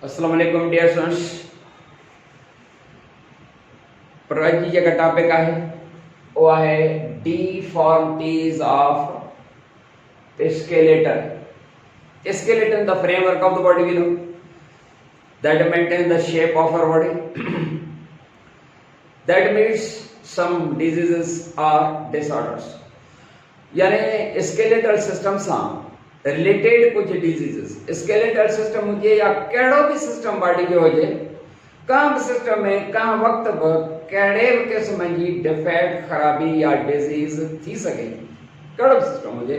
अस्सलाम वालेकुम dear students. पर अॼु जी जेका टॉपिक आहे उहा आहे deformities of skeleton. Skeleton, the framework of the body, we know that maintains the shape of our body. That means some diseases or disorders. यानी स्केलेटल सिस्टम सां रिलेटेड कुछ डिजीज़िस, स्केलेटल सिस्टम हुजे या कहिड़ो बि सिस्टम बॉडी जो हुजे, कंहिं बि सिस्टम में कंहिं वक़्त बि कहिड़े बि क़िस्म जी डिफेक्ट, ख़राबी या डिज़ीज़ थी सघे थी, कहिड़ो बि सिस्टम हुजे।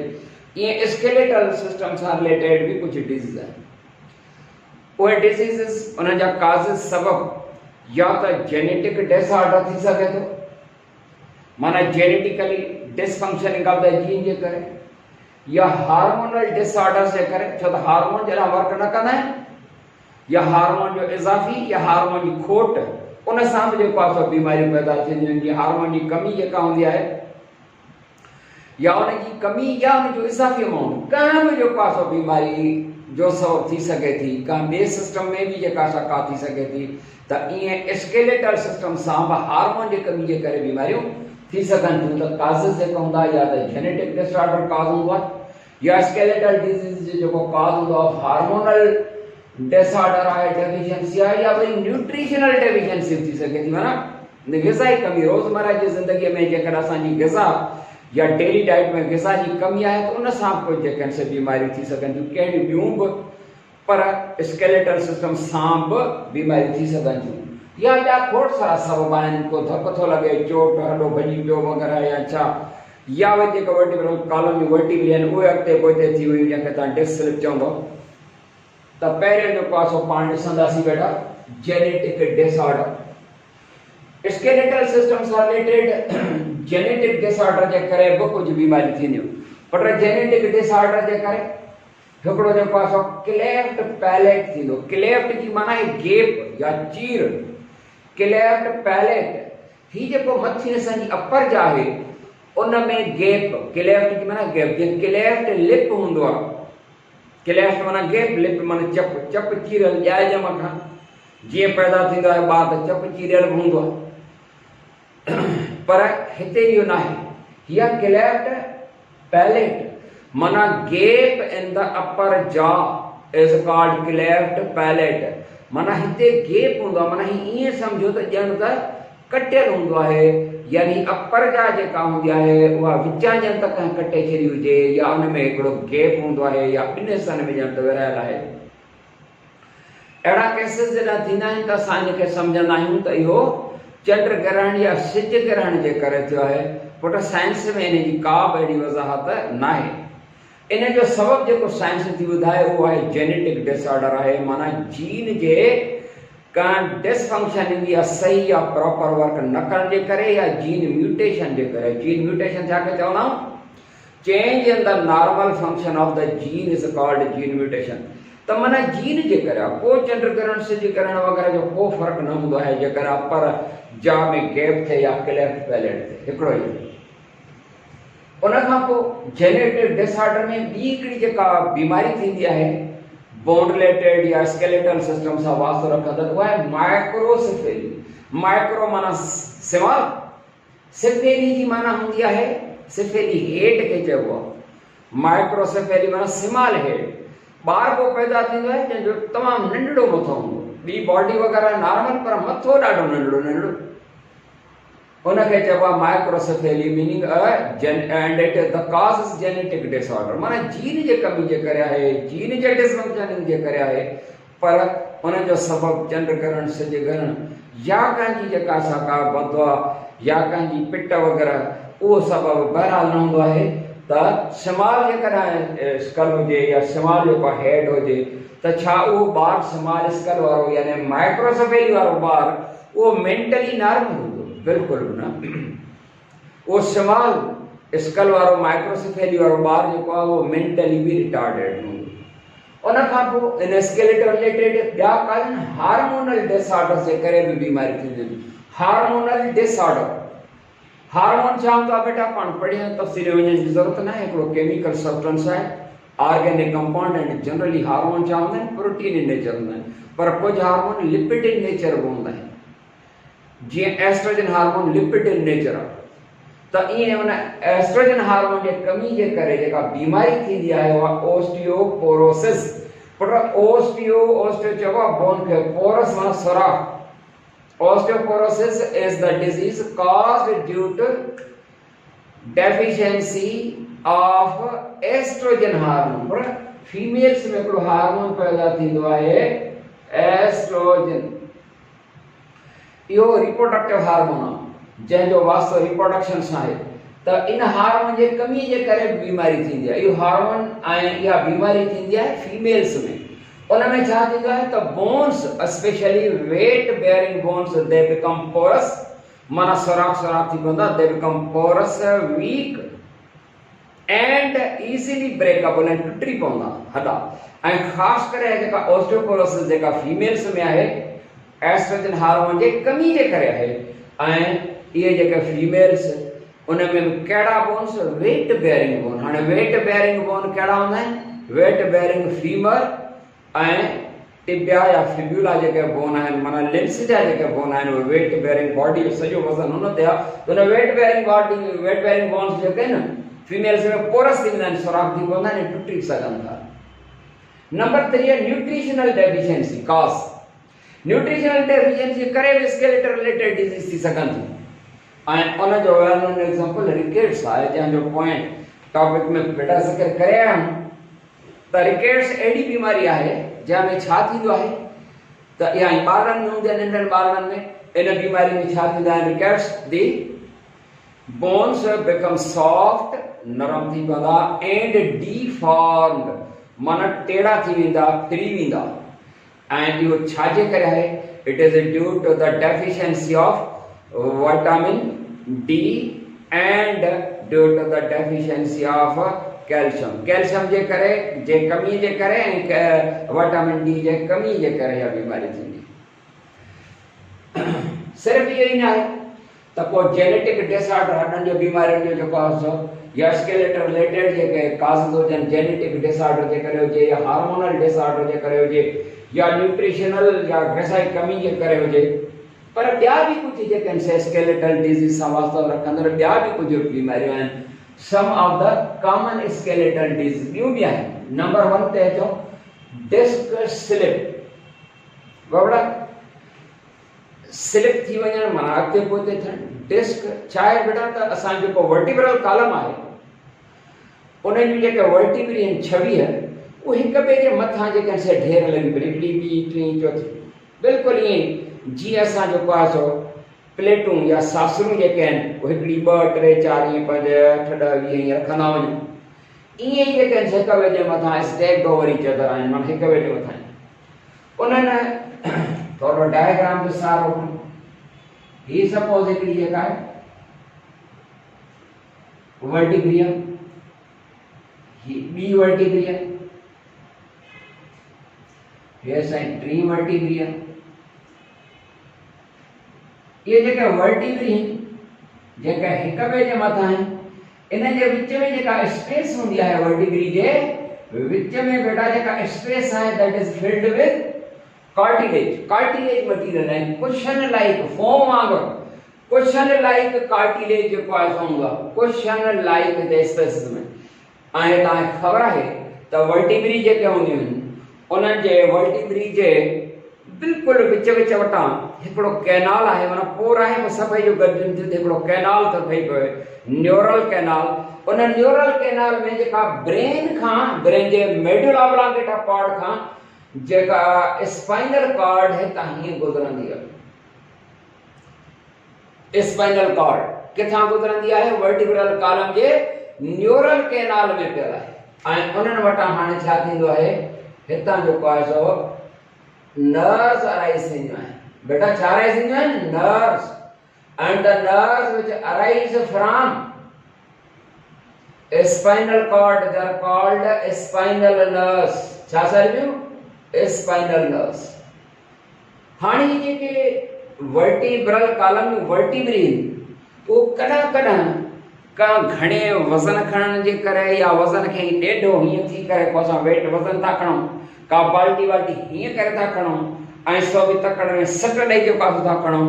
ये स्केलेटल सिस्टम सां रिलेटेड भी कुछ डिजीज़ आहिनि। उहे डिजीज़िस उन जा काज़िस सबब या तो जेनेटिक डिसऑर्डर थी सके थो, माना genetically dysfunctioning of the gene जे करे, या हार्मोनल डिसऑर्डर जे करे, छो त हार्मोन जरा वर्क न कंदा आहिनि, या हार्मोन जो इज़ाफ़ी या हार्मोन जी खोट उन सां बि जेको आहे बीमारियूं पैदा थींदियूं आहिनि। जीअं हार्मोन जी कमी जेका हूंदी आहे या उनकी कमी या उन जो इज़ाफ़ी अमाउंट कंहिं बि जेको आहे बीमारी जो सबब थी सके थी, कंहिं ॿिए सिस्टम में भी जेका का थी सके थी। त ईअं स्केलेटल सिस्टम सां बि हार्मोन जी कमी जे करे बीमारियूं थी सघनि थियूं। त काज़िस जेका हूंदा या त जेनेटिक डिसऑर्डर काज़ हूंदो आहे या स्केलेटल डिजीज़ जो जेको काज़ हूंदो आहे हार्मोनल डिसऑर्डर आहे, डेफिशिएंसी आहे, या वरी न्यूट्रिशनल डेफिशिएंसी थी सके थी, माना ग़िज़ाई कमी। रोज़मर्रा जी ज़िंदगीअ में जेकर असांजी ग़िज़ा या डेली डाइट में ग़िज़ा जी कमी आहे तो उन सां कुछ जेके से बीमारी थी सकन थियूं, कहिड़ी ॿियूं बि, पर स्केलेटल सिस्टम सां बि बीमारी थी सकन थियूं। या ॿिया खोड़ सारा सबब आहिनि, को धक थो लॻे, चोट, हॾो भॼी पियो वग़ैरह, या छा, या वरी जेके वर्टिब्रल कॉलम जूं वर्टिब्रल आहिनि उहे अॻिते पोइते थी वियूं, जंहिंखे तव्हां डिस्क स्लिप चवंदो। त पहिरियों जेको आहे सो पाण ॾिसंदासीं बेटा जेनेटिक डिसऑर्डर। स्केलेटल सिस्टम सां रिलेटेड जेनेटिक डिसऑर्डर जे करे बि कुछ बीमारी थींदियूं, पर जेनेटिक डिसऑर्डर जे करे हिकिड़ो जेको आहे सो क्लेफ्ट पैलेट थींदो। क्लेफ्ट जी माना आहे गेप या चीर। क्लेफ्ट पैलेट ही जेको मथी असांजी अपर जा आहे उन में गेप, क्लेफ्ट जी माना गेप। जीअं क्लेफ्ट लिप हूंदो आहे, क्लेफ्ट माना गेप, लिप माना चप, चप चीरियल ॼाए जे मथां जीअं पैदा थींदो आहे ॿार त चप चीरियल बि हूंदो आहे, पर हिते इहो न आहे। हीअ क्लेफ्ट पैलेट माना gap in the upper jaw is called cleft palate. माना हिते गेप हूंदो आहे, माना ईअं सम्झो त ॼण त कटियल हूंदो आहे, यानी अपर जा जेका हूंदी आहे उहा विचां ॼण त कंहिं कटे छॾी हुजे, या उन में हिकिड़ो गेप हूंदो आहे, या ॿिनि हिसनि में ॼण त विरहायल आहे। अहिड़ा केसिस जॾहिं थींदा आहिनि त असां हिनखे सम्झंदा आहियूं त इहो चंड ग्रहण या सिज ग्रहण जे करे थियो आहे। पुट साइंस में इन जी का बि अहिड़ी वज़ाहत न आहे। इन जो सबब जेको साइंस थी ॿुधाए उहो आहे जेनेटिक डिसऑर्डर आहे, माना जीन जे कंहिं डिसफंक्शन ईंदी आहे सही या प्रॉपर वर्क न करण जे करे, या जीन म्यूटेशन जे करे। जीन म्यूटेशन छा खे चवंदा आहियूं? Change in the normal function of the jean is called jean mutation. त माना जीन जे करे को चंड ग्रहण, सिज ग्रहण वग़ैरह जो को फ़र्क़ु न हूंदो आहे जेकर अपर जा में गैप थे या क्लेफ्ट पैलेट थे, हिकिड़ो ई। उन खां पोइ जेनेटिक डिसऑर्डर में ॿी हिकिड़ी जेका बीमारी थींदी आहे बोन रिलेटेड या स्केलेटल सिस्टम सां वास्तो रखंदड़, उहा आहे माइक्रोसिफेली। माइक्रो माना सिमाल, सिफेली जी माना हूंदी आहे सिफेली हेड खे चइबो आहे। माइक्रोसिफेली माना सिमाल हेड। ॿार को पैदा थींदो आहे जंहिंजो तमामु नंढड़ो मथो हूंदो, ॿी बॉडी वग़ैरह नॉर्मल, पर मथो ॾाढो नंढड़ो नंढड़ो, उनखे चइबो आहे microcephaly. Meaning and it the cause is genetic disorder, माना जीन जे कमी जे करे आहे, जीन जे डिसफंक्शनिंग जे करे आहे, पर उन जो सबब चंड ग्रहण, सिज ग्रहण, या कंहिंजी जेका का बदवा या कंहिंजी पिट वग़ैरह उहो सबब बहरहाल न हूंदो आहे। त स्मॉल जेकॾहिं स्कल हुजे या स्मॉल जेको हेड हुजे त छा उहो ॿार स्मॉल स्कल वारो यानी माइक्रोसिफेली वारो ॿार उहो मेंटली नॉर्मल हूंदो? बिल्कुलु बि न। उहो स्मॉल स्कल वारो माइक्रोसिफेली वारो ॿार जेको आहे उहो मेंटली बि रिटार्डेड हूंदो। उन खां पोइ इन स्केलेटल रिलेटेड ॿिया कान हार्मोनल डिसऑर्डर जे करे बि बीमारी थींदियूं आहिनि। हार्मोनल डिसऑर्डर, हार्मोन छा हूंदो आहे बेटा? पाण पढ़िया तफ़सील वञण जी ज़रूरत न आहे। हिकिड़ो केमिकल सब्सटेंस आहे, organic compound, and generally hormone छा हूंदा आहिनि? प्रोटीन इन नेचर हूंदा आहिनि। पर कुछ हार्मोन लिपिड इन नेचर हूंदा आहिनि, जीअं estrogen hormone lipid in nature आहे। त ईअं उन एस्ट्रोजन हार्मोन जे कमी जे करे जेका बीमारी थींदी आहे उहा ओस्टियोपोरोसिस। पर ओस्टियो चइबो आहे बोन खे, पोरस माना सुराख। Osteoporosis is the disease caused due to deficiency of estrogen hormone। पर फीमेल्स में हिकिड़ो हार्मोन पैदा थींदो आहे एस्ट्रोजन। इहो रिप्रोडक्टिव हार्मोन आहे जंहिंजो वास्तो रिप्रोडक्शन सां आहे। त इन हार्मोन जे कमी जे करे बीमारी थींदी आहे। इहो हार्मोन ऐं इहा बीमारी थींदी आहे फीमेल्स में। उनमें छा थींदो आहे त bones specially weight bearing bones they become porous, माना सुराख थी पवंदा, they become porous, weak and easily breakable ऐं टुटी पवंदा हॾा। ऐं ख़ासि करे जेका ओस्टियोपोरोसिस जेका फीमेल्स में आहे एस्ट्रोजन हार्मोन जे कमी जे करे आहे। ऐं इहे जेके फीमेल्स उनमें कहिड़ा बोन्स, वेट बेयरिंग बोन। हाणे वेट बेयरिंग बोन कहिड़ा हूंदा आहिनि? वेट बेयरिंग फीमर ऐं टिबिया या फिब्यूला जेके बोन आहिनि, माना लिम्स जा जेके बोन आहिनि, उहे वेट बेयरिंग बॉडी जो सॼो वज़न हुन ते आहे। त उन weight bearing body, weight bearing bones जेके आहिनि फीमेल्स में पोरस थी वेंदा आहिनि, सुराख थी पवंदा आहिनि, टुटी सघनि था। नंबर 3 आहे nutritional deficiency cause. Nutritional deficiency करे बि स्केलेटल रिलेटेड डिजीज थी सघनि थियूं। ऐं उनजो वेल नोन एग्जांपल रिकेट्स आहे, जंहिंजो पॉइंट टॉपिक में बेटा ज़िक्र करे आया आहियूं। त रिकेट्स अहिड़ी बीमारी आहे जंहिंमें छा थींदो आहे त इहा ॿारनि में हूंदी आहे, नंढनि ॿारनि में। इन बीमारी में छा थींदा आहिनि? रिकेट्स दी बोन्स बिकम सॉफ्ट, नरम थी पवंदा, एंड डीफॉर्म्ड, माना टेढ़ा थी वेंदा, फिरी वेंदा। ऐं इहो छाजे करे आहे? It is due to the deficiency of vitamin D and due to the deficiency of calcium जे करे, जे कमी जे करे, ऐं विटामिन डी जे कमी जे करे इहा बीमारी थींदी। सिर्फ़ इहो ई न आहे त पोइ जेनेटिक डिसऑर्डर, हॾनि जो बीमारियुनि जो जेको आहे या स्केलेटल रिलेटेड जेके काज़िस हुजनि, जेनेटिक डिसऑर्डर जे करे हुजे, या हार्मोनल डिसऑर्डर जे करे हुजे, या न्यूट्रिशनल या गैसाई कमी जे करे हुजे। पर ॿिया बि कुझु जेके आहिनि स्केलेटल डिजीज़ सां वास्तो रखंदड़ ॿिया बि कुझु बीमारियूं आहिनि। Some of the common skeletal disease ॿियूं बि आहिनि। नंबर 1 ते अचो, डिस्क स्लिप। वड़ा स्लिप थी वञणु माना अॻिते पोइते थियणु। डिस्क छा आहे बेटा? त असां जेको वर्टिब्रल कॉलम आहे उन जूं जेके वर्टिब्री आहिनि 26, उहे हिक ॿिए जे मथां जेके आहिनि से ढेर लॻी पई, हिकिड़ी ॿी टीं चौथी, बिल्कुलु ईअं जीअं असां जेको आहे सो प्लेटूं या सासरूं जेके आहिनि उहे हिकिड़ी 2 3 4 5 8 10 20 ईअं रखंदा वञूं। ईअं ई जेके आहिनि हिक ॿिए जे मथां स्टैक्ड ओवर ईच अदर आहिनि, माना हिक ॿिए जे मथां। उन्हनि थोरो डायग्राम जो सहारो खणो। ही सपोज हिकिड़ी जेका आहे वर्टिब्रियम, ही ॿी वर्टिब्रियम, हे साईं टी वर्टिब्रियम। ये जेके वर्टिब्री जेके हिक ॿिए जे मथां आहिनि, इन जे विच में जेका स्पेस हूंदी आहे वर्टिब्री जे विच में बेटा जेका स्पेस आहे that is filled with cartilage. Cartilage material है, कुशन लाइक फोम वांगुरु, कुशन लाइक कार्टिलेज जेको आहे सो हूंदो आहे, कुशन लाइक जे स्पेस में। ऐं तव्हांखे ख़बर आहे त वर्टिब्री जेके हूंदियूं आहिनि उन्हनि जे वर्टिब्री जे बिल्कुलु विच विच वटां हिकिड़ो कैनाल आहे, माना पोर आहे, सभई जो गॾिजनि थियो हिकिड़ो कैनाल थो ठही पए, न्यूरल कैनाल। उन न्यूरल कैनाल में जेका ब्रेन खां, ब्रेन जे मेडुला ऑब्लांगेटा कॉर्ड खां जेका स्पाइनल कॉर्ड है हीअं गुज़रंदी आहे। स्पाइनल कॉर्ड किथां गुज़रंदी आहे? वर्टिब्रल कॉलम जे न्यूरल कैनाल में पियल आहे। ऐं उन्हनि वटां हाणे छा थींदो आहे, हितां जेको आहे सो नर्व्स अराइज थींदियूं आहिनि। बेटा छा अराइज थींदियूं आहिनि? Nerves. And the nerves which arise from spinal cord, they are called spinal nerves. छा सर्वियूं? Spinal nerves. हाणे जेके वर्टिब्रल कॉलम वर्टिब्री वो कॾहिं का घणे वज़न खणण जे करे या वज़न खे ॾेढो हीअं थी करे पोइ असां वेट वज़न था खणूं, का बाल्टी वाल्टी हीअं करे था खणूं ऐं सो बि तकड़ में सट ॾेई जेको आहे था खणूं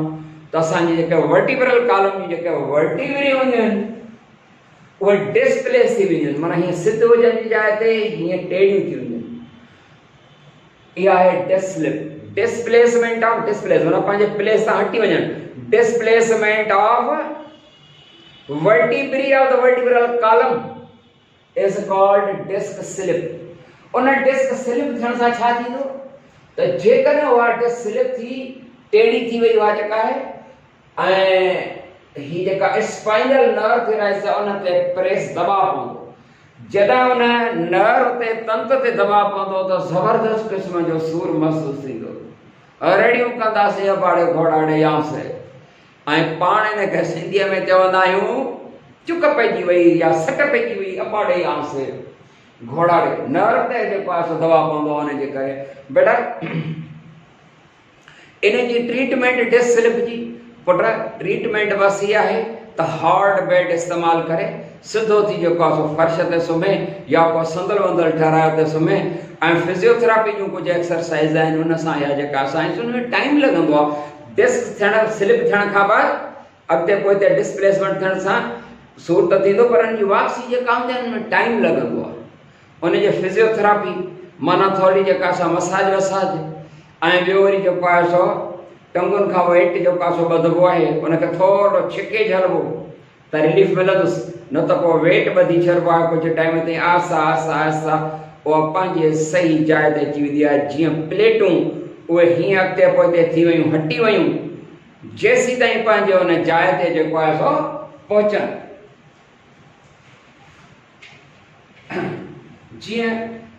त असांजी जेके वर्टिब्रल कॉलम जी जेके वर्टिब्री हूंदियूं आहिनि उहे डिस्प्लेस थी वेंदियूं आहिनि, माना हीअं सिध हुजण जी जाइ ते हीअं टेढ़ियूं थी वेंदियूं आहिनि। इहा आहे डिस्प्लेस डिस्प्लेसमेंट ऑफ डिस्प्लेस, माना पंहिंजे प्लेस तां हटी वञनि। Displacement of vertebrae of the vertebral column is called disc slip. उन डिस्क स्लिप थियण सां छा थींदो त जेकॾहिं उहा डिस्क स्लिप थी टेढ़ी थी वई उहा जेका आहे ऐं ही जेका स्पाइनल नर्व थियण सां उन ते प्रेस दबाव पवंदो, जॾहिं उन नर्व ते तंत ते दबाव पवंदो त ज़बरदस्त क़िस्म जो सूर महसूस थींदो। रड़ियूं कंदासीं अबाड़े घोड़ाड़े यांसे ऐं पाण हिनखे सिंधीअ में चवंदा आहियूं चुक पइजी वई या सट पइजी वई अबाड़े यांसे घोड़ाड़े नर्व ते जेको आहे दबाव पवंदो आहे हुनजे करे। बेटा इन जी ट्रीटमेंट डिस्क स्लिप जी पुट ट्रीटमेंट बस इहा आहे त हार्ड बेड इस्तेमाल करे सिधो थी जेको आहे सो फर्श ते सुम्हे या को संदल वंदल ठहराए ते सुम्हे ऐं फिजियोथेरेपी जूं कुझु एक्सरसाइज़ आहिनि उन सां या जेका साइंस उन में टाइम लॻंदो आहे। डिस्क थियण स्लिप थियण खां बाद अॻिते पोइ ते डिस्प्लेसमेंट थियण सां सूर त थींदो पर हुन जी वापसी जेका हूंदी आहे हुन में टाइम लॻंदो आहे। उन जी फिजियोथेरेपी माना थोरी जेका असां मसाज वसाज ऐं ॿियो वरी जेको आहे सो टंगुनि खां वेट जेको आहे सो ॿधबो आहे उनखे थोरो छिके झलबो त रिलीफ मिलंदुसि, न त पोइ वेट ॿधी छॾिबो आहे कुझु टाइम ताईं आहिस्ता आहिस्ता आहिस्ता उहा पंहिंजे सही जाइ ते अची वेंदी आहे। जीअं प्लेटूं उहे हीअं अॻिते पोइ थी वियूं हटी वियूं जेसीं ताईं पंहिंजे हुन जाइ ते जेको आहे सो पहुचनि। जीअं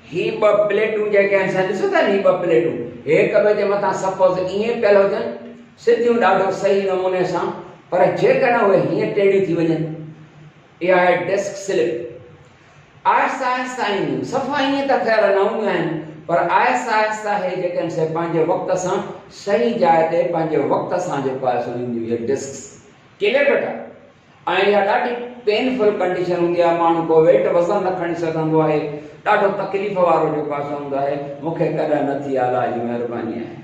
ही ॿ प्लेटूं जेके आहिनि असां ॾिसो था नी ॿ प्लेटूं हिक ॿिए जे मथां सपोज़ ईअं पियल हुजनि सिधियूं ॾाढो सही नमूने सां, पर जेकॾहिं उहे हीअं टेढ़ियूं थी वञनि इहा आहे डिस्क स्लिप। आहिस्ता आहिस्ता ईंदियूं सफ़ा ईअं त ख़ैर न हूंदियूं आहिनि पर आहिस्ता आहिस्ता हे जेके आहिनि से पंहिंजे वक़्त सां सही जाइ ते पंहिंजे वक़्त सां जेको आहे सो ईंदियूं इहे डिस्क क्लियर बेटा। ऐं इहा ॾाढी पेनफुल कंडीशन हूंदी आहे, माण्हू को वेट वज़न न खणी सघंदो आहे, ॾाढो तकलीफ़ वारो जेको आहे हूंदो आहे। मूंखे कॾहिं न थी अलाह जी महिरबानी आहे।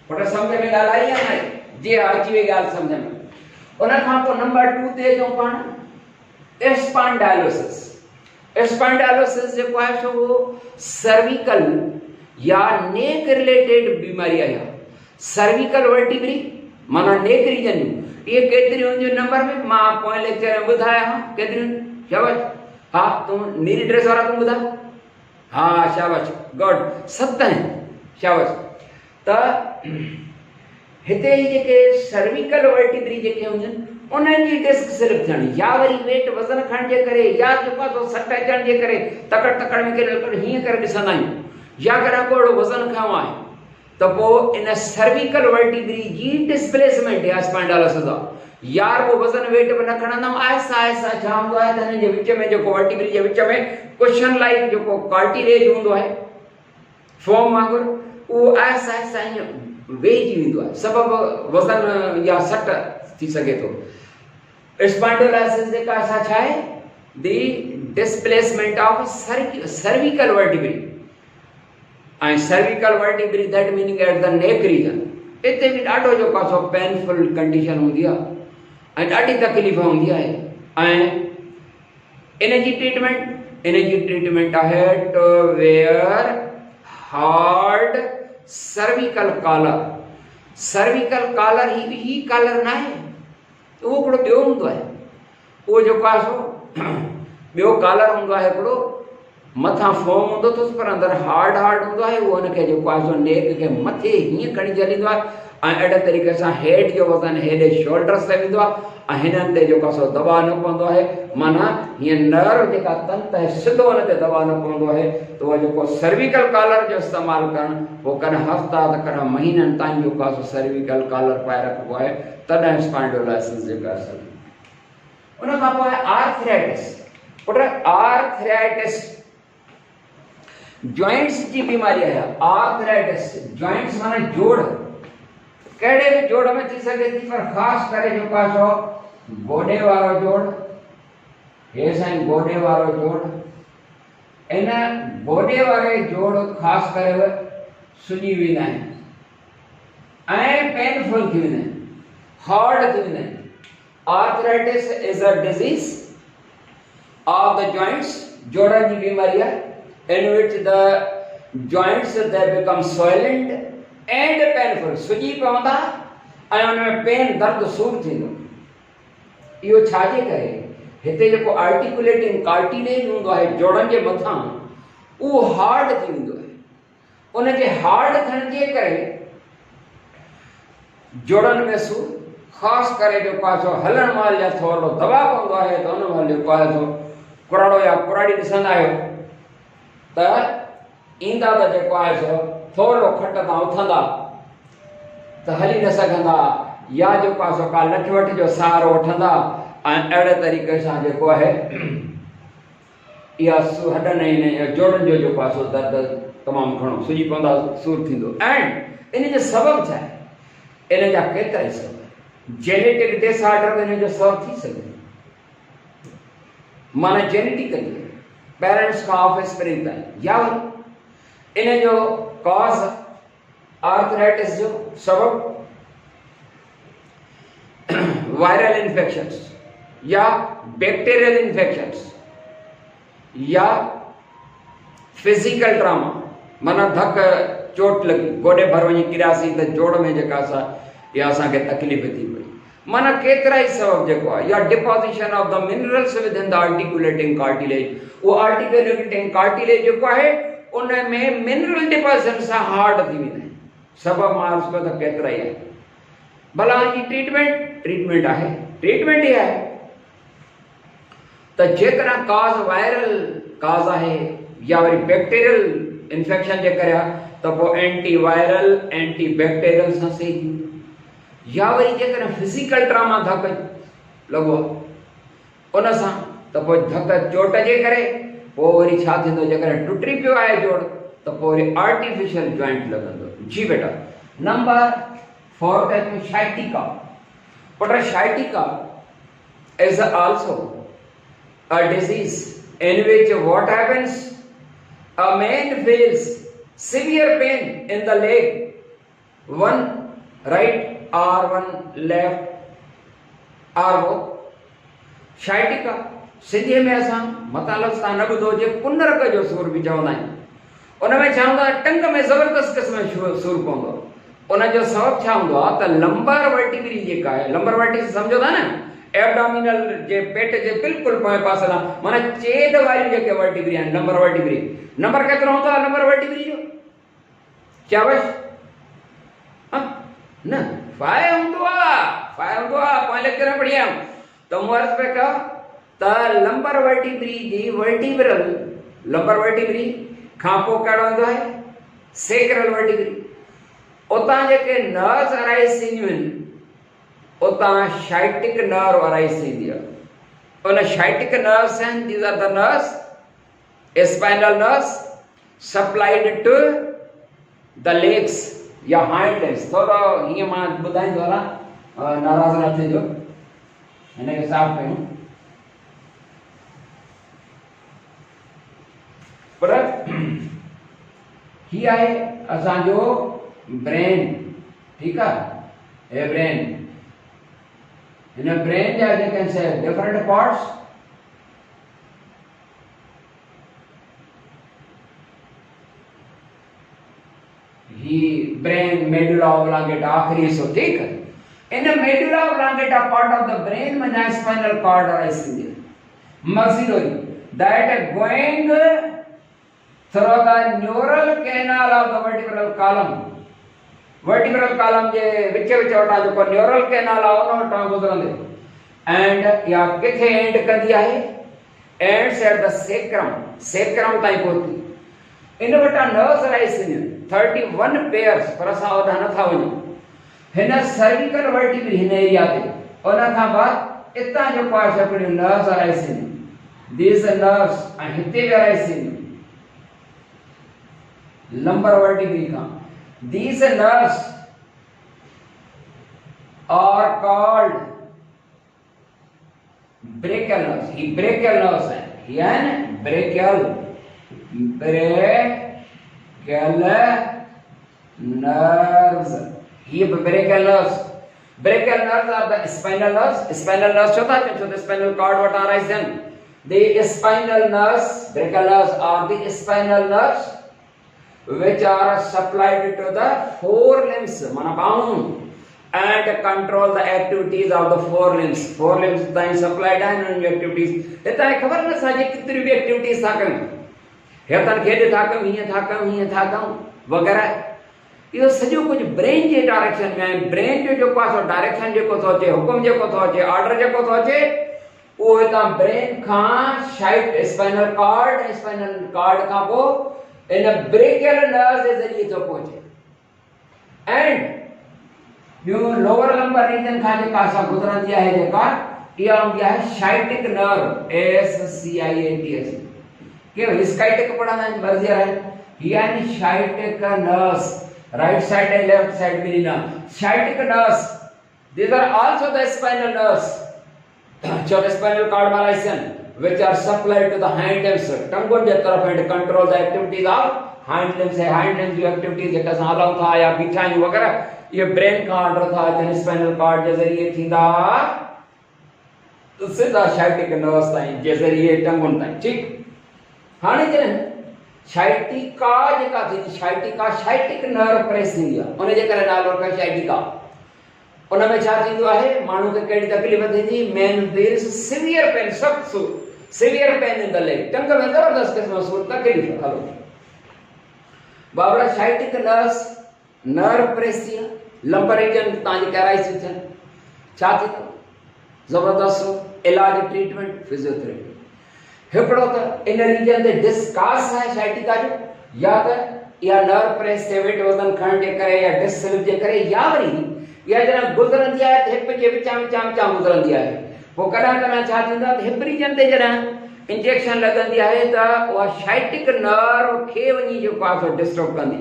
पर सम्झ में ॻाल्हि आई आहे न? जी अची वई ॻाल्हि सम्झ में। उन खां पोइ नंबर 2 ते अचूं पाण स्पॉन्डाइलोसिस। स्पॉन्डाइलोसिस जेको आहे सो उहो सर्विकल या नेक रिलेटेड बीमारी आहे। सर्विकल वर्टिब्री माना नेक रीजन ये केतिरी हूंदियूं नंबर में मां पोइ लेक्चर में ॿुधाया हा केतिरियूं शाबाश। हा तूं नीली ड्रेस वारा तूं ॿुधा हा शाबाश गुड 7 आहिनि शाबाश। त हिते जेके सर्विकल वर्टिब्री जेके हूंदियूं आहिनि उन्हनि जी डिस्क स्लिप थियणी या वरी वेट वज़न खणण जे करे या जेको आहे सट अचण जे करे तकड़ तकड़ में केॾो हीअं करे ॾिसंदा आहियूं या कॾहिं को अहिड़ो वज़न खयों आहे त पोइ इन सर्विकल वर्टिब्री जी डिस्प्लेसमेंट या स्पॉन्डाइलोसिस आहे। यार वो वज़न वेट बि न खणंदमि आहिस्ता आहिस्ता छा हूंदो आहे त हिन जे विच में जेको वर्टिब्री जे विच में कुशन लाइक जेको कार्टिलेज हूंदो आहे फोम वांगुरु उहो आहिस्ता आहिस्ता ईअं वेहिजी वेंदो आहे, सबबु वज़न या सट थी सघे थो। स्पॉन्डाइलोसिस जेका असां छा आहे दी डिस्प्लेसमेंट ऑफ सर्विकल वर्टिब्री ऐं cervical vertebrae that meaning at the neck region. इते बि ॾाढो जेको आहे सो पेनफुल कंडीशन हूंदी आहे ऐं ॾाढी तकलीफ़ हूंदी आहे। ऐं इन जी ट्रीटमेंट आहे to wear hard cervical collar. Cervical collar ही कॉलर न आहे, उहो हिकिड़ो ॿियो हूंदो आहे। उहो जेको आहे सो ॿियो कॉलर हूंदो आहे हिकिड़ो मथां फोम हूंदो अथसि पर अंदरि हार्ड हूंदो आहे। उहो हुनखे जेको आहे सो नेक खे मथे हीअं खणी छॾींदो आहे ऐं अहिड़े तरीक़े सां हेड जो वज़न हेॾे शोल्डर्स ते वेंदो आहे ऐं हिननि ते जेको आहे सो दबाव न पवंदो आहे, माना हीअं नर्व जेका तंत आहे सिधो हुन ते दबाव न पवंदो आहे। त उहो जेको सर्विकल कॉलर जो इस्तेमालु करणु पोइ कॾहिं हफ़्ता त कॾहिं महीननि ताईं जेको आहे सो सर्विकल कॉलर पाए रखिबो आहे, तॾहिं स्पॉन्डाइलोसिस जेका आहे। उन खां पोइ आहे आर्थराइटिस। पुट आर्थराइटिस जॉइंट्स जी बीमारी है। आर्थराइटिस जॉइंट्स माना जोड़, कहिड़े बि जोड़ में थी सघे थी पर ख़ासि करे जेको आहे सो गोॾे वारो जोड़, हे साईं गोॾे वारो जोड़, इन गोॾे वारे जोड़ ख़ासि करे सुॼी वेंदा आहिनि ऐं पेनफुल थी वेंदा आहिनि, हार्ड थी वेंदा आहिनि। Arthritis is a disease of the joints, जोड़नि जी बीमारी आहे, in which the joints they become swollen and painful, सुॼी पवंदा ऐं उन में पेन दर्द सूर थींदो। इहो छाजे करे? हिते जेको आर्टिकुलेटिंग कार्टिलेज हूंदो आहे जोड़नि जे मथां, उहो हार्ड थी वेंदो आहे। उनजे हार्ड थियण जे करे जोड़नि में सूर, ख़ासि करे जेको आहे सो हलण महिल या थोरो दबाव पवंदो आहे त उन महिल जेको आहे सो कुराड़ो या कुराड़ी ॾिसंदा आहियो त ईंदा त जेको आहे सो थोरो खट तां उथंदा त हली न सघंदा, या जेको आहे सो का लठ वठ जो सहारो वठंदा ऐं अहिड़े तरीक़े सां जेको आहे इहा हॾनि ऐं जोड़नि जो जेको आहे सो दर्द तमामु घणो सुॼी पवंदा, सूर थींदो। ऐं इन जो सबबु छा आहे? इन जा केतिरा ई सबब, जेनेटिक डिसऑर्डर में इन जो सबबु थी सघे, माना जेनेटिकली पेरेंट्स खां ऑफस्प्रिंग ताईं, या वरी इन जो कॉज आर्थराइटिस जो सबबु वायरल इन्फेक्शंस या बैक्टीरियल इन्फेक्शंस या फिजिकल ट्रामा, माना धक चोट लगी, गोॾे भर वञी किरियासीं त जोड़ में जेका असां या असांखे तकलीफ़ थी पई, माना केतिरा ई सबब जेको आहे, या deposition of the minerals with in the articulating cartilage, उहो आर्टिकुलेटिंग कार्टिलेज जेको आहे उन में मिनरल डिपोजिशन सां हार्ड थी वेंदा आहिनि। सबब मां अर्ज़ु कयो त केतिरा ई आहे। भला हुनजी ट्रीटमेंट आहे, ट्रीटमेंट इहा आहे त जेकॾहिं काज़ वायरल काज़ आहे या वरी बैक्टीरियल इन्फेक्शन जे करे आहे त पोइ एंटी वायरल एंटी बैक्टीरियल सां सही थींदो, या वरी जेकॾहिं फिजिकल ट्रामा धक लॻो उन सां त पोइ धक चोट जे करे पोइ वरी छा थींदो, जेकॾहिं टुटी पियो आहे जोड़ त पोइ वरी आर्टिफिशियल जॉइंट लॻंदो। जी बेटा, नंबर 4 है sciatica. But a sciatica is also a disease in which what happens? A man feels severe pain in the leg, one right or one left or both. Sciatica सिंधीअ में असां मतालब सां न ॿुधो जे कुंडरक जो सूर बि चवंदा आहियूं। उन में छा हूंदो आहे, टंग में ज़बरदस्त क़िस्म जो सूर पवंदो आहे। उन जो सबबु छा हूंदो आहे त लंबर वर्टिब्री जेका आहे, लंबर वर्टिब्री सम्झो था न, एब्डोमिनल जे पेट जे बिल्कुलु पोएं पासे खां, माना चेद वारियूं जेके वर्टिब्री आहिनि, लंबर वर्टिब्री। नंबर केतिरो हूंदो आहे लंबर वर्टिब्री जो? शाबाश, न 5 हूंदो आहे। पोइ लेक्चर में पढ़ी आहियां त मूं अर्ज़ु पिया कयो त लंबर वर्टिब्री जी वर्टिब्रल, लंबर वर्टिब्री खां पोइ कहिड़ो हूंदो आहे, सेक्रल वर्टिब्री। उतां जेके नर्व्स अराइज़ थींदियूं आहिनि, उतां शाइटिक नर्व अराइज़ थींदी आहे। उन शाइटिक नर्व्स आहिनि, these are the nerves, spinal nerves supplied to the legs या हाइंड लेग्स। थोरो हीअं मां ॿुधाईंदो हलां, नाराज़ न थिजो, हिनखे साफ़ कयूं। पर ही आहे असांजो ब्रेन, ठीकु आहे, हे ब्रेन। हिन ब्रेन जा जेके से डिफरेंट पार्ट्स, ही ब्रेन मेडुला ऑब्लांगेटा आखिरी हिस्सो, ठीक है। In medulla oblongata part of the brain में ना स्पाइनल कॉर्ड अराइज थींदी आहे, maxillary, that going through the neural canal of the vertebral column. Vertebral column जे विच वटां जेको न्यूरल कैनाल आहे उन वटां गुज़रंदे एंड या किथे एंड कंदी आहे, ends at the sacrum, sacrum ताईं पहुती। इन वटां नर्व्स अराइज थींदियूं 31 पेयर्स, पर असां ओॾा नथा वञूं। हिन सर्विकल वर्टिब्री हिन एरिया ते, उन खां बाद इतां जेको आहे हिकिड़ियूं नर्व्स अराइज थींदियूं, दीस नर्व्स ऐं हिते बि अराइज थींदियूं लंबर वर्टिब्री खां। These nerves are called brachial nerves. ही brachial nerves हैं, यानी brachial ब्रेकियल नर्व्स। ये brachial nerves, brachial nerves are the spinal nerves. Spinal nerves chota hai, so the spinal cord what arise then? The spinal nerves, brachial nerves are the spinal nerves which are supplied to the forelimbs, mana bound, and control the activities of the forelimbs. Forelimbs ताई supplied है उन activities. इतना खबर ना साजे कितनी भी activities था कम, है तन खेल था कम, ये था कम वगैरह। यो सॼो कुछ ब्रेन जे डायरेक्शन में, ब्रेन जो पासो डायरेक्शन जेको थो अचे, हुकुम जेको थो अचे, ऑर्डर जेको थो अचे, वो हितां ब्रेन खां शाइट स्पाइनल कॉर्ड, स्पाइनल कॉर्ड खां पोइ इन ब्रेकियल नर्व्स जे ज़रिए थो पहुचे। एंड यो लोअर लंबर रीजन खां जेका असां गुज़रंदी आहे, जेका इहा हूंदी आहे शाइटिक नर्व, SCIATS। के हिस्काइटिक पढ़ंदा आहिनि बर्जियर आहिनि, हीअ आहिनि शाइटिक nerves. Right side and left side mirina. Sciatic nerves. These are also the spinal nerves. So the spinal cord malaysian, which are supplied to the hind limbs, टंगों के तरफ and control the activities of hind limbs. Hind limbs जो activities जैसे सालाव था या बिछाई वगैरह, ये brain का order था, जन spinal cord के ज़रिए थी दा, तो सीधा sciatic nerves ताई, जैसे ये टंगों ताई, ठीक? हाँ नहीं जन शाइटिका जेका थी, शाइटिका शाइटिक नर्व प्रेस थींदी आहे, उन जे करे नालो रखियो शाइटिका। उन में छा थींदो आहे, माण्हू खे कहिड़ी तकलीफ़ थींदी, main there is severe pain, सख्त सूर, severe pain in the leg, टंग में ज़बरदस्त क़िस्म सूर, तकलीफ़। हलो बाबरा शाइटिक नर्व प्रेस थी, लंबर रीजन तव्हांजी कैराइस थियनि, छा थींदो ज़बरदस्त इलाज, ट्रीटमेंट, फिजियोथेरेपी। हिकिड़ो त इन रीजन ते डिस्कास आहे शाइटिका जो, या त इहा नर्व प्रेस ते वेट वज़न खणण जे करे या डिस्क स्लिप जे करे, या वरी इहा जॾहिं गुज़रंदी आहे त हिप जे विचां गुज़रंदी आहे। पोइ कॾहिं छा थींदो आहे त हिप रीजन ते जॾहिं इंजेक्शन लॻंदी आहे त उहा शाइटिक नर्व खे वञी जेको आहे सो डिस्टर्ब कंदी,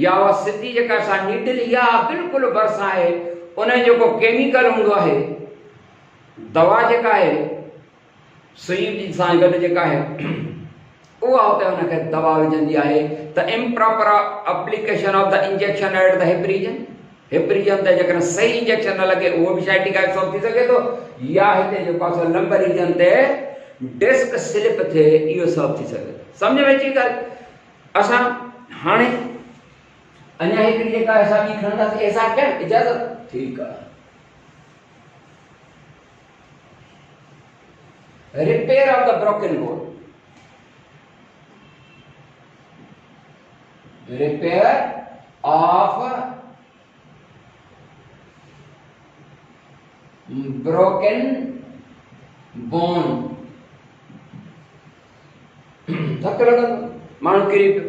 या उहा सिधी जेका असां नीडल या बिल्कुलु भरिसां आहे, उन जेको केमिकल हूंदो आहे, दवा जेका आहे सुई सां गॾु जेका आहे, उहा हुते हुनखे दवा विझंदी आहे। त improper application of the injection at the hip region ते जेकॾहिं सही इंजेक्शन न लॻे, उहो बि शाइटिका जो सबबु थी सघे थो, या हिते जेको आहे लंबर रीजन ते डिस्क स्लिप थिए, इहो सबबु थी सघे। सम्झ में अची ॻाल्हि? असां हाणे अञा हिकिड़ी जेका असां ॿी खणंदासीं, ऐसा कयो इजाज़त? ठीकु आहे। Repair of the broken bone. Repair of broken bone. धक लॻंदो, माण्हू किरी पियो,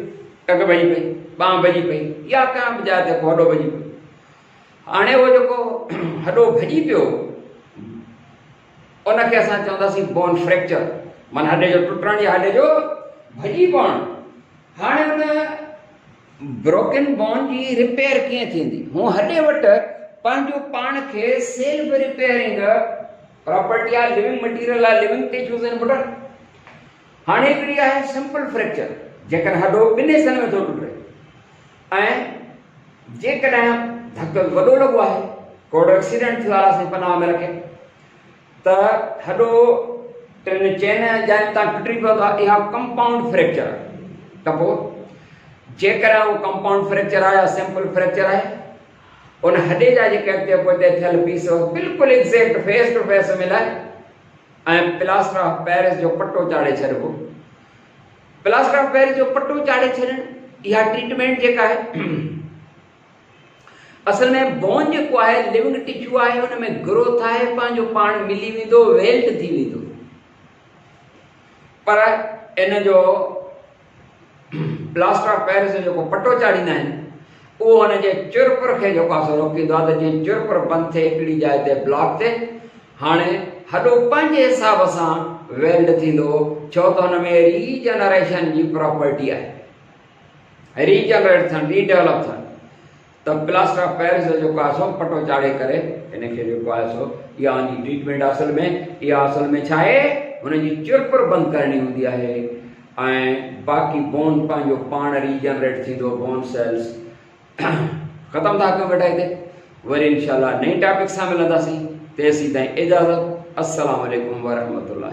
टक भॼी पई, बांह भॼी पई, या कंहिं बि जाइ ते हॾो भॼी पियो। हाणे उहो जेको हॾो भॼी पियो, उनखे असां चवंदासीं बोन फ्रैक्चर, माना हॾे जो टुटण या हॾे जो भॼी पवणु। हाणे उन ब्रोकन बोन जी रिपेयर कीअं थींदी? हू हॾे वटि पंहिंजो पाण खे सेल्फ रिपेयरिंग प्रॉपर्टी आहे, लिविंग मटीरियल आहे, लिविंग टिश्यूज़ आहिनि पुट। हाणे हिकिड़ी आहे सिंपल फ्रैक्चर, जेकॾहिं हॾो ॿिनि हिस्सनि में थो टुटे, ऐं जेकॾहिं धक वॾो लॻो आहे, कोई एक्सीडेंट थियो आहे, असां पनाह में रखे, त हॾो टिनि चइनि जाइनि तां टुटी पवंदो आहे, इहा कंपाउंड फ्रैक्चर आहे। त पोइ जेकॾहिं उहो कंपाउंड फ्रैक्चर आहे या सिंपल फ्रैक्चर आहे, उन हॾे जा जेके अॻिते पोइते थियल पीस बिल्कुलु एग्ज़ैक्ट फेस टू फेस मिलाए ऐं प्लास्टर ऑफ पेरिस जो पटो चाढ़े छॾिबो। प्लास्टर ऑफ पेरिस जो पटो चाढ़े छॾणु, इहा ट्रीटमेंट जेका आहे, असल में बोन जेको आहे लिविंग टिश्यू आहे, हुन में ग्रोथ आहे, पंहिंजो पाण मिली वेंदो, वेल्ट थी वेंदो। पर इन जो प्लास्टर ऑफ पेरिस जो जेको पटो चाढ़ींदा आहिनि, उहो हुनजे चुरपुर खे जेको आहे सो रोकींदो आहे, त जीअं चुरपुर बंदि थिए हिकिड़ी जाइ ते ब्लॉक थिए, हाणे हॾो पंहिंजे हिसाब सां वेल्ड थींदो, छो त हुन में रीजनरेशन जी प्रॉपर्टी आहे, रीजनरेट थियनि, रीडेवलप थियनि। त प्लास्टर ऑफ पेरिस जो जेको आहे सो पटो चाढ़े करे हिनखे जेको आहे सो इहा ट्रीटमेंट असल में छा आहे, हुनजी चुरपुर बंदि करणी हूंदी आहे। ऐं बाक़ी बोन पंहिंजो पाण रीजनरेट थींदो, बोन सेल्स। ख़त्म था कयूं बेटा हिते, वरी इंशाल्लाह नई टॉपिक सां मिलंदासीं। तेसीं ताईं इजाज़त। अस्सलाम वालेकुम वरहमतुल्लाह।